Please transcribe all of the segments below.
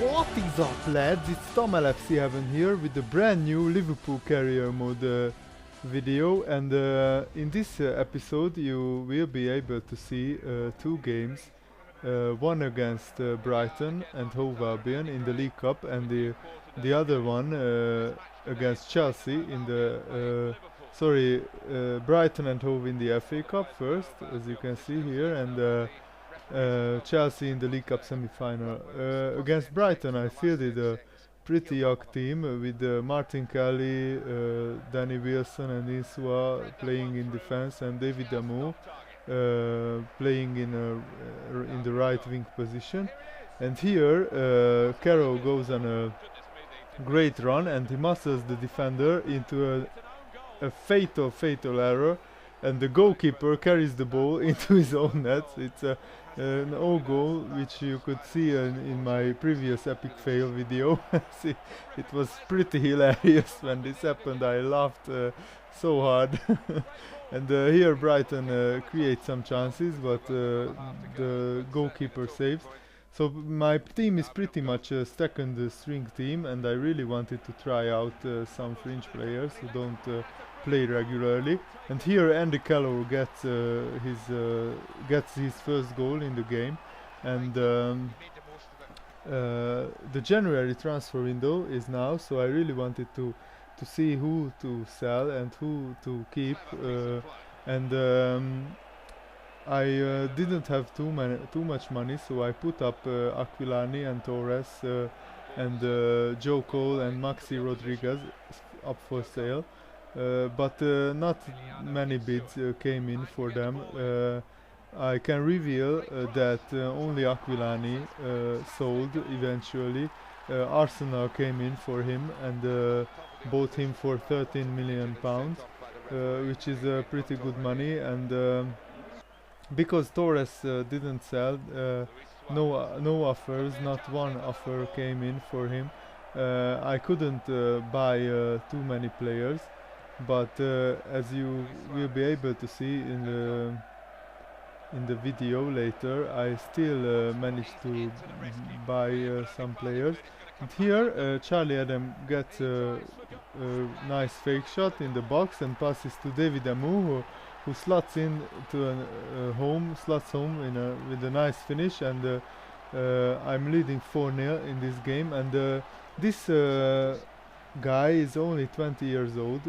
What is up, lads? It's Tom LFC7 here with the brand new Liverpool career mode video, and in this episode you will be able to see two games, one against Brighton and Hove Albion in the League Cup, and the other one against Chelsea in the Brighton and Hove in the FA Cup first, as you can see here, and Chelsea in the League Cup semi-final. Against Brighton I fielded a pretty young team with Martin Kelly, Danny Wilson and Insua playing in defense, and David Damu playing in the right wing position. And here Carroll goes on a great run and he muscles the defender into a fatal error, and the goalkeeper carries the ball into his own net. It's an own goal, which you could see in my previous epic fail video. See, it was pretty hilarious when this happened. I laughed so hard. And here Brighton creates some chances, but the goalkeeper saves. So my team is pretty much a second string team, and I really wanted to try out some fringe players who don't play regularly. And here Andy Carroll gets his first goal in the game, and the January transfer window is now, so I really wanted to see who to sell and who to keep, and I didn't have too much money, so I put up Aquilani and Torres and Joe Cole and Maxi Rodriguez up for sale. But not many bids came in for them. I can reveal that only Aquilani sold eventually. Arsenal came in for him and bought him for £13 million, which is pretty good money. And because Torres didn't sell, no offers, not one offer came in for him. I couldn't buy too many players. But as you will be able to see in the video later, I still managed to buy some players. And here Charlie Adam gets a nice fake shot in the box and passes to David Amu, who slots in to slots home with a nice finish, and I'm leading 4-0 in this game. And this guy is only 20 years old.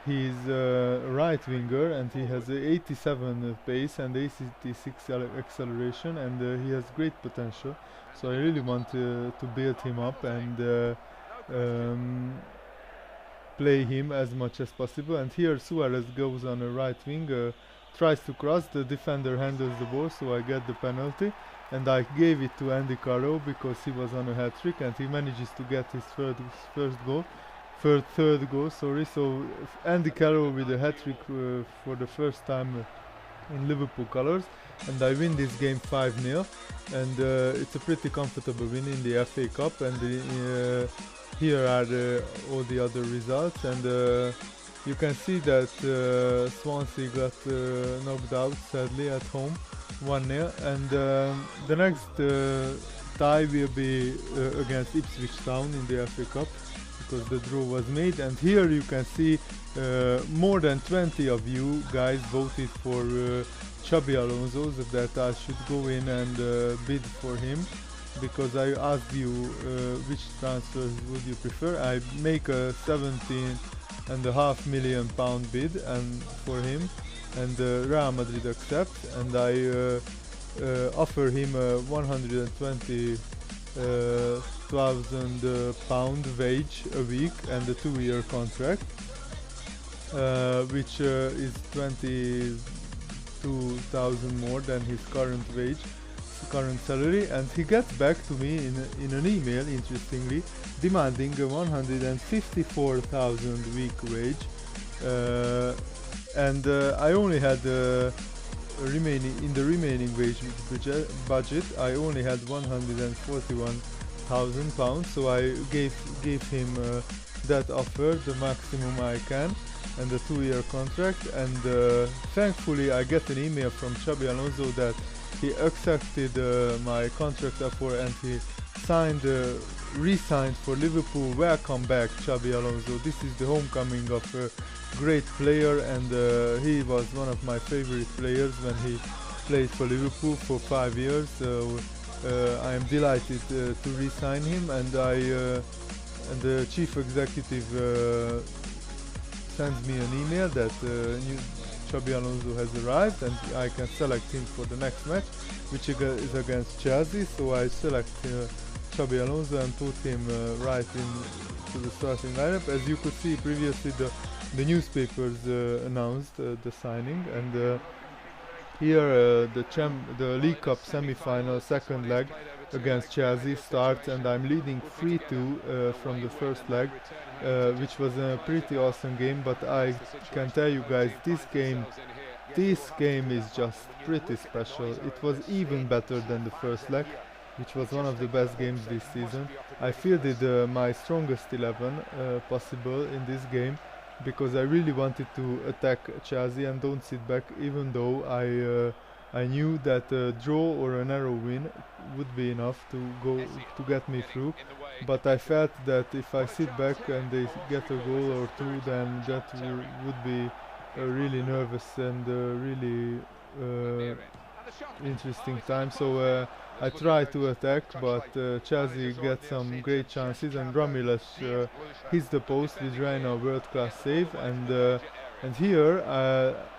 He's a right winger and he has 87 pace and 86 acceleration, and he has great potential. So I really want to build him up and play him as much as possible. And here Suarez goes on a right wing, tries to cross, the defender handles the ball, so I get the penalty. And I gave it to Andy Carroll because he was on a hat-trick, and he manages to get his third goal. So Andy Carroll with a hat-trick for the first time in Liverpool colours, and I win this game 5-0, and it's a pretty comfortable win in the FA Cup. And here are all the other results, and you can see that Swansea got knocked out sadly at home 1-0, and the next tie will be against Ipswich Town in the FA Cup, because the draw was made. And here you can see more than 20 of you guys voted for Xabi Alonso, that I should go in and bid for him, because I asked you which transfers would you prefer. I make a £17.5 million bid and for him, and Real Madrid accepts, and I offer him a £120,000 wage a week and a 2-year contract, which is 22,000 more than his current salary. And he gets back to me in an email, interestingly, demanding a 154,000 week wage. And I only had remaining wage budget. I only had £141,000, so I gave him that offer, the maximum I can, and the 2-year contract. And thankfully I get an email from Xabi Alonso that he accepted my contract offer, and he re-signed for Liverpool. Welcome back, Xabi Alonso. This is the homecoming of a great player, and he was one of my favorite players when he played for Liverpool for 5 years. I am delighted to re-sign him, and and the chief executive sends me an email that Xabi Alonso has arrived and I can select him for the next match, which is against Chelsea. So I select Xabi Alonso and put him right into the starting lineup. As you could see previously, the newspapers announced the signing, and here the League Cup semi-final second leg against Chelsea starts, and I'm leading 3-2 from the first leg, which was a pretty awesome game. But I can tell you guys, this game is just pretty special. It was even better than the first leg, which was one of the best games this season. I fielded my strongest 11 possible in this game, because I really wanted to attack Chelsea and don't sit back, even though I knew that a draw or a narrow win would be enough to get me through. But I felt that if I sit back and they get a goal or two, then that would be really nervous and really interesting time. So I tried to attack, but Chelsea get some great chances, and Ramirez hits the post with Reina world-class save, and here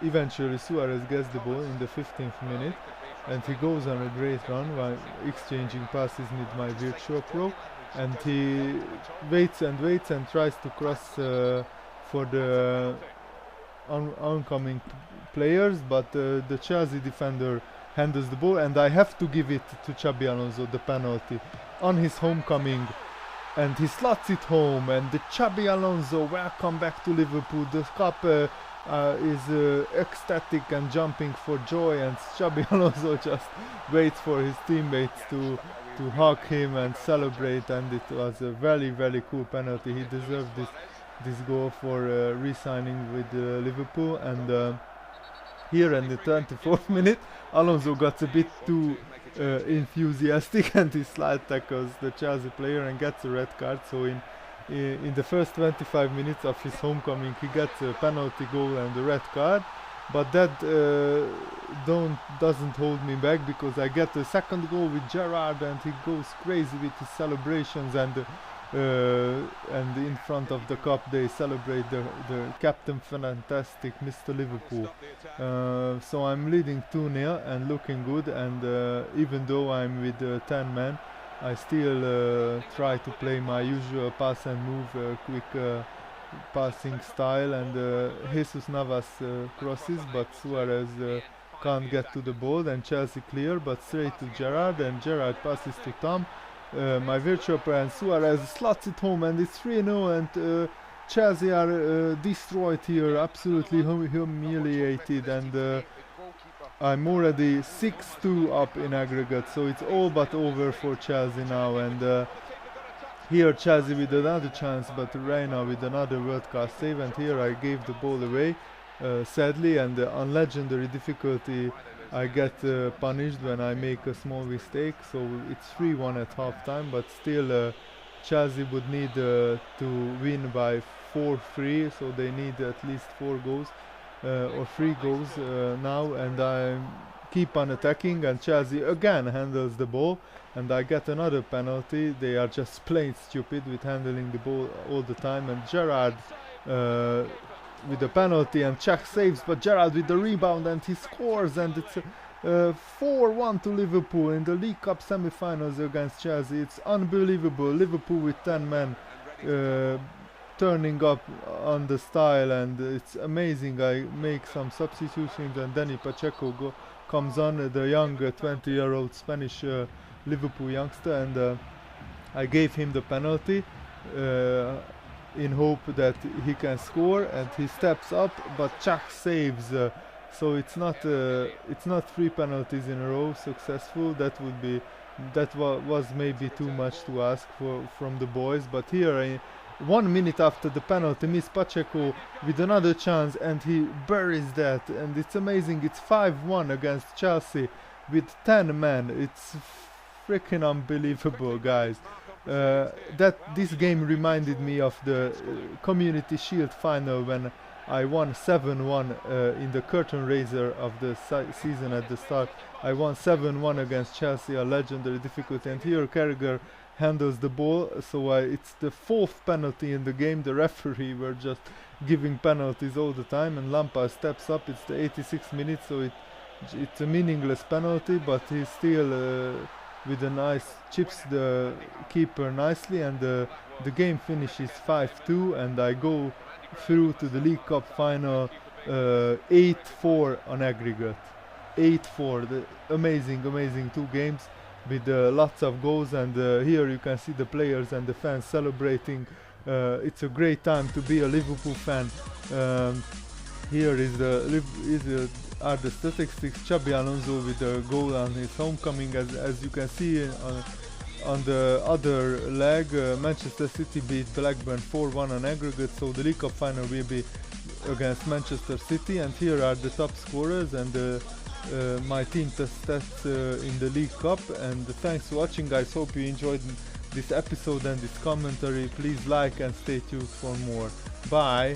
eventually Suarez gets the ball in the 15th minute, and he goes on a great run while exchanging passes with my virtual pro, and he waits and tries to cross for the oncoming players, but the Chelsea defender handles the ball, and I have to give it to Xabi Alonso, the penalty on his homecoming, and he slots it home, and the Xabi Alonso, welcome back to Liverpool. The cup is ecstatic and jumping for joy, and Xabi Alonso just waits for his teammates to hug him and celebrate, and it was a very, very cool penalty. He deserved this goal for re-signing with Liverpool. And here in the 24th minute, Alonso got a bit too enthusiastic, and he slide tackles the Chelsea player and gets a red card. So in the first 25 minutes of his homecoming, he gets a penalty goal and a red card. But that doesn't hold me back, because I get a second goal with Gerrard, and he goes crazy with his celebrations, and in front of the cup they celebrate the Captain Fantastic, Mr. Liverpool. So I'm leading 2-0 and looking good, and even though I'm with 10 men, I still try to play my usual pass and move quick passing style, and Jesus Navas crosses, but Suarez can't get to the ball, and Chelsea clear, but straight to Gerrard, and Gerrard passes to Tom. My virtual player, and Suarez slots it home, and it's 3-0, and Chelsea are destroyed here, absolutely humiliated, and I'm already 6-2 up in aggregate, so it's all but over for Chelsea now. And here Chelsea with another chance, but Reina with another world-class save, and here I gave the ball away sadly, and on legendary difficulty I get punished when I make a small mistake, so it's 3-1 at half-time, but still Chelsea would need to win by 4-3, so they need at least 4 goals or 3 goals now, and I keep on attacking, and Chelsea again handles the ball, and I get another penalty. They are just plain stupid with handling the ball all the time, and Gerrard with the penalty, and Czech saves, but Gerrard with the rebound, and he scores, and it's 4-1 to Liverpool in the League Cup semi-finals against Chelsea. It's unbelievable. Liverpool with 10 men turning up on the style, and it's amazing. I make some substitutions, and Danny Pacheco comes on, the young 20-year-old Spanish Liverpool youngster, and I gave him the penalty in hope that he can score, and he steps up, but Czech saves, so it's not 3 penalties in a row successful. That was maybe too much to ask from the boys, but here 1 minute after the penalty miss, Pacheco with another chance, and he buries that, and it's amazing. It's 5-1 against Chelsea with 10 men. It's freaking unbelievable, guys. That this game reminded me of the Community Shield final when I won 7-1 in the curtain raiser of the season at the start. I won 7-1 against Chelsea, a legendary difficulty, and here Carragher handles the ball, so it's the 4th penalty in the game. The referee were just giving penalties all the time, and Lampard steps up. It's the 86th minute, so it's a meaningless penalty, but he still with a nice chips the keeper nicely, and the game finishes 5-2, and I go through to the League Cup final 8-4 on aggregate. 8-4, the amazing 2 games with lots of goals, and here you can see the players and the fans celebrating. It's a great time to be a Liverpool fan. Here are the statistics. Xabi Alonso with a goal on his homecoming, as you can see on the other leg. Manchester City beat Blackburn 4-1 on aggregate, so the League Cup final will be against Manchester City, and here are the top scorers and my team stats in the League Cup. And thanks for watching, guys. Hope you enjoyed this episode and this commentary. Please like and stay tuned for more. Bye.